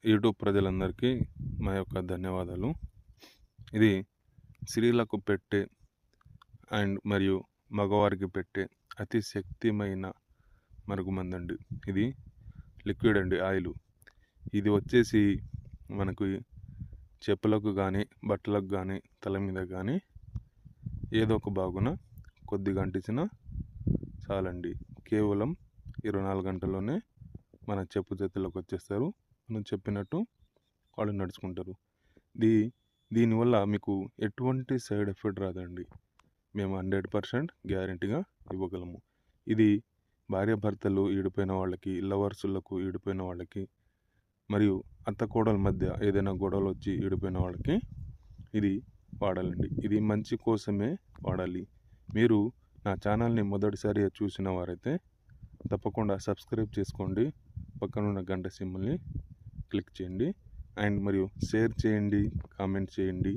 YouTube ప్రజలందరికీ మా యొక్క ధన్యవాదాలు. ఇది స్త్రీలకు పెట్టే మరియు మగవారికి పెట్టే అతి శక్తిమైన మరుగుమందండి. ఇది లిక్విడ్ అండి, ఆయిల్. ఇది వచ్చేసి మనకు చెప్పులకు కానీ, బట్టలకు కానీ, తల మీద కానీ ఏదో ఒక బాగున కొద్దిగా అంటించిన చాలండి. కేవలం 24 గంటల్లోనే మన చెప్పు చేతుల్లోకి వచ్చేస్తారు. మనం చెప్పినట్టు వాళ్ళు నడుచుకుంటారు. దీనివల్ల మీకు ఎటువంటి సైడ్ ఎఫెక్ట్ రాదండి. మేము 100% గ్యారెంటీగా ఇవ్వగలము. ఇది భార్యాభర్తలు ఈడిపోయిన వాళ్ళకి, లవర్సులకు ఈడిపోయిన వాళ్ళకి, మరియు అత్త కోడల మధ్య ఏదైనా గొడవలు వచ్చి ఈడిపోయిన వాళ్ళకి ఇది వాడాలండి. ఇది మంచి కోసమే వాడాలి. మీరు నా ఛానల్ని మొదటిసారిగా చూసిన వారైతే తప్పకుండా సబ్స్క్రైబ్ చేసుకోండి. పక్కనున్న గంట సింబల్ని క్లిక్ చేయండి. మరియు షేర్ చేయండి, కామెంట్ చేయండి.